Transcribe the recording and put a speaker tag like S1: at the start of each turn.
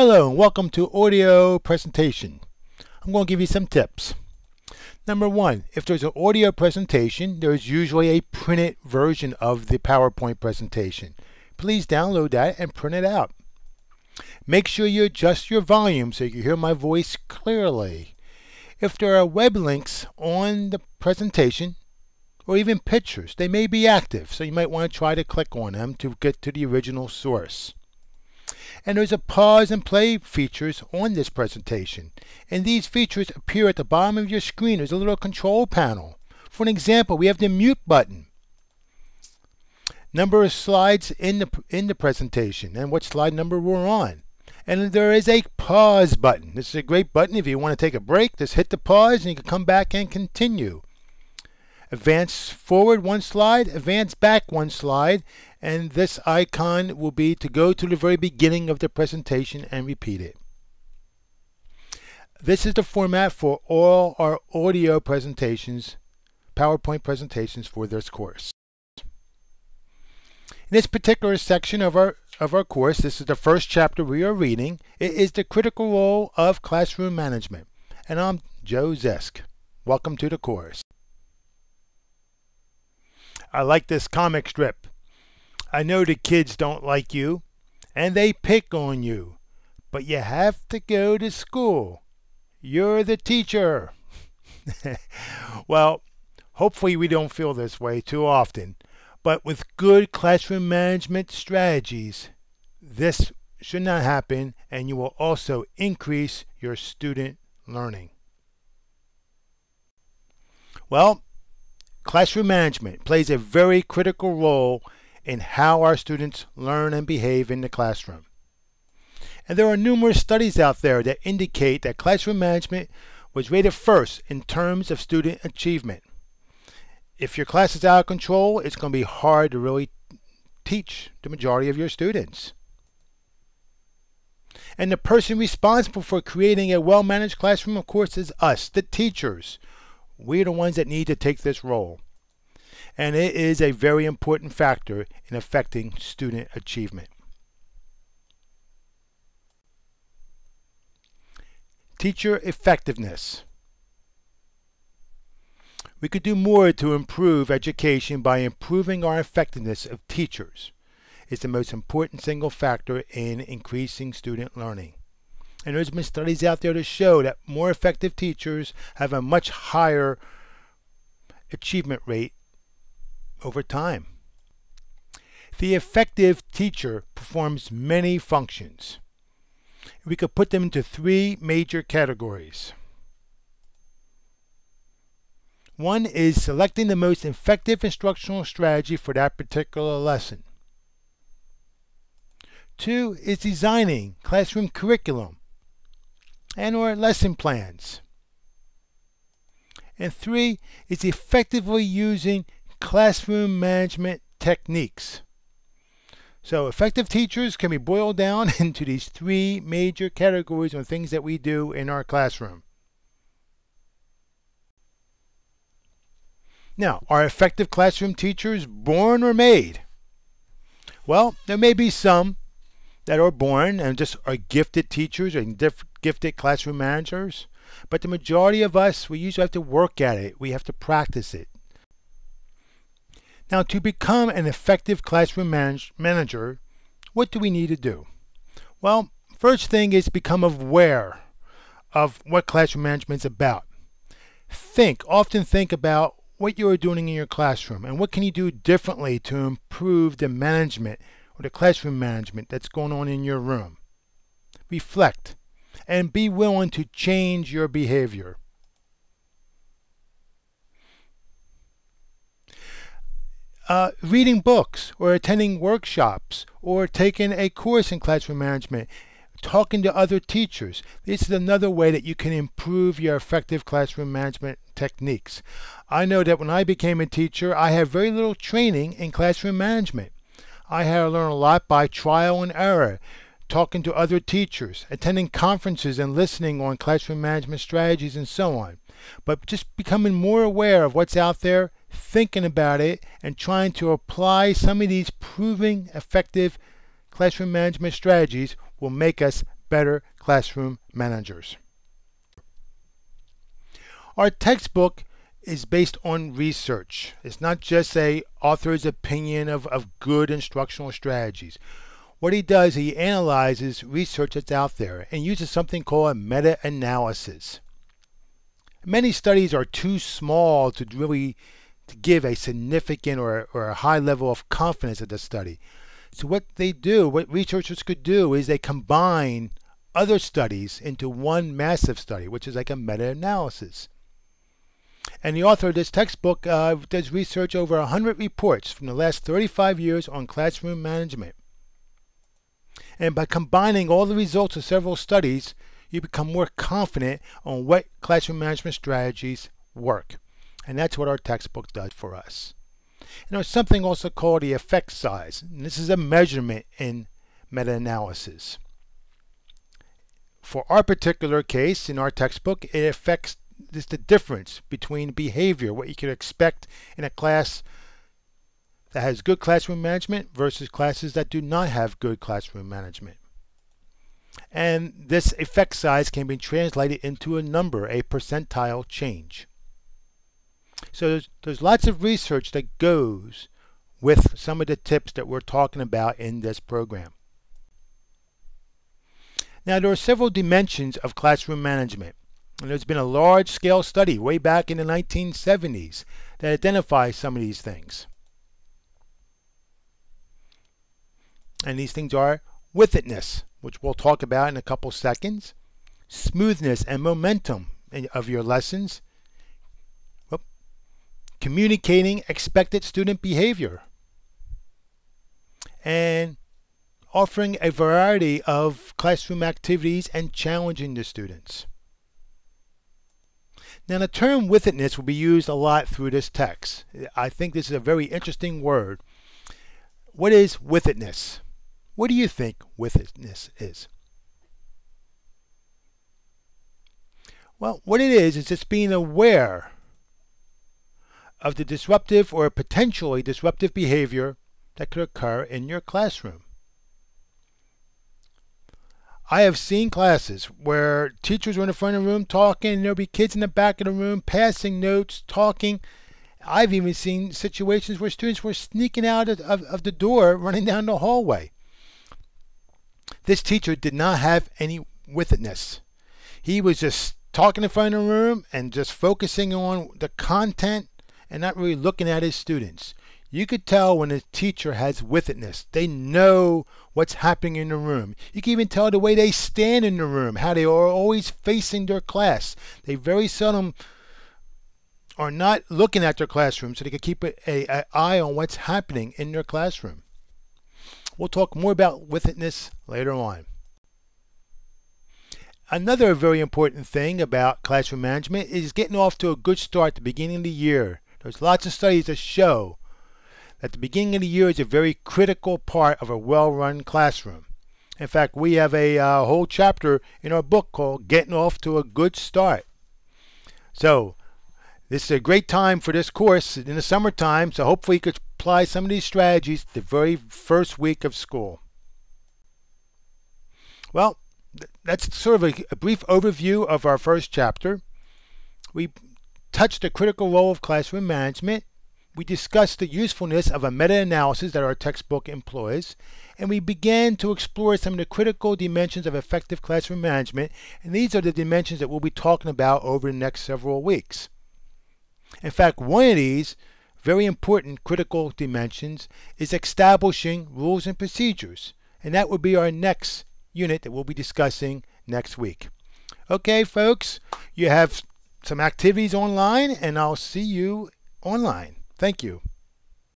S1: Hello and welcome to audio presentation. I'm going to give you some tips. Number one, if there's an audio presentation, there's usually a printed version of the PowerPoint presentation. Please download that and print it out. Make sure you adjust your volume so you can hear my voice clearly. If there are web links on the presentation, or even pictures, they may be active, so you might want to try to click on them to get to the original source. And there's a pause and play features on this presentation. And these features appear at the bottom of your screen. There's a little control panel. For an example, we have the mute button. Number of slides in the presentation and what slide number we're on. And there is a pause button. This is a great button if you want to take a break. Just hit the pause and you can come back and continue. Advance forward one slide, advance back one slide, and this icon will be to go to the very beginning of the presentation and repeat it. This is the format for all our audio presentations, PowerPoint presentations for this course. In this particular section of our course, this is the first chapter we are reading. It is the critical role of classroom management. And I'm Joe Zesk. Welcome to the course. I like this comic strip. I know the kids don't like you, and they pick on you, but you have to go to school. You're the teacher. Well, hopefully we don't feel this way too often, but with good classroom management strategies, this should not happen, and you will also increase your student learning. Well, classroom management plays a very critical role in how our students learn and behave in the classroom. And there are numerous studies out there that indicate that classroom management was rated first in terms of student achievement. If your class is out of control, it's going to be hard to really teach the majority of your students. And the person responsible for creating a well-managed classroom, of course, is us, the teachers. We're the ones that need to take this role. And it is a very important factor in affecting student achievement. Teacher effectiveness. We could do more to improve education by improving our effectiveness of teachers. It's the most important single factor in increasing student learning. And there's been studies out there to show that more effective teachers have a much higher achievement rate over time. The effective teacher performs many functions. We could put them into three major categories. One is selecting the most effective instructional strategy for that particular lesson. Two is designing classroom curriculum and/or lesson plans. And three is effectively using classroom management techniques. So effective teachers can be boiled down into these three major categories of things that we do in our classroom. Now, are effective classroom teachers born or made? Well, there may be some that are born and just are gifted teachers and gifted classroom managers. But the majority of us, we usually have to work at it. We have to practice it. Now, to become an effective classroom manager, what do we need to do? Well, first thing is become aware of what classroom management is about. Often think about what you are doing in your classroom and what can you do differently to improve the management or the classroom management that's going on in your room. Reflect and be willing to change your behavior. Reading books or attending workshops or taking a course in classroom management, talking to other teachers. This is another way that you can improve your effective classroom management techniques. I know that when I became a teacher, I had very little training in classroom management. I had to learn a lot by trial and error, talking to other teachers, attending conferences and listening on classroom management strategies and so on. But just becoming more aware of what's out there, thinking about it, and trying to apply some of these proving effective classroom management strategies will make us better classroom managers. Our textbook is based on research. It's not just a author's opinion of good instructional strategies. What he does, he analyzes research that's out there and uses something called a meta-analysis. Many studies are too small to really give a significant or a high level of confidence of the study. So what they do, what researchers could do, is they combine other studies into one massive study, which is like a meta-analysis. And the author of this textbook does research over 100 reports from the last 35 years on classroom management. And by combining all the results of several studies, you become more confident on what classroom management strategies work. And that's what our textbook does for us. And there's something also called the effect size. And this is a measurement in meta-analysis. For our particular case, in our textbook, it affects the difference between behavior, what you could expect in a class that has good classroom management versus classes that do not have good classroom management. And this effect size can be translated into a number, a percentile change. So there's lots of research that goes with some of the tips that we're talking about in this program. Now, there are several dimensions of classroom management. And there's been a large-scale study way back in the 1970s that identifies some of these things. And these things are with-itness, which we'll talk about in a couple seconds, smoothness and momentum of your lessons, communicating expected student behavior, and offering a variety of classroom activities and challenging the students. Now, the term with-itness will be used a lot through this text. I think this is a very interesting word. What is with-itness? What do you think with-itness is? Well, what it is just being aware of the disruptive or potentially disruptive behavior that could occur in your classroom. I have seen classes where teachers are in the front of the room talking, and there'll be kids in the back of the room passing notes, talking. I've even seen situations where students were sneaking out of the door, running down the hallway. This teacher did not have any with-itness. He was just talking in front of the room and just focusing on the content and not really looking at his students. You could tell when a teacher has with-itness. They know what's happening in the room. You can even tell the way they stand in the room, how they are always facing their class. They very seldom are not looking at their classroom, so they can keep an eye on what's happening in their classroom. We'll talk more about with-itness later on. Another very important thing about classroom management is getting off to a good start at the beginning of the year. There's lots of studies that show that the beginning of the year is a very critical part of a well-run classroom. In fact, we have a whole chapter in our book called Getting Off to a Good Start. So this is a great time for this course in the summertime, so hopefully you could apply some of these strategies the very first week of school. Well, that's sort of a brief overview of our first chapter. We touched the critical role of classroom management. We discussed the usefulness of a meta-analysis that our textbook employs, and we began to explore some of the critical dimensions of effective classroom management, and these are the dimensions that we'll be talking about over the next several weeks. In fact, one of these very important critical dimensions is establishing rules and procedures, and that will be our next unit that we'll be discussing next week. Okay, folks, you have some activities online, and I'll see you online. Thank you.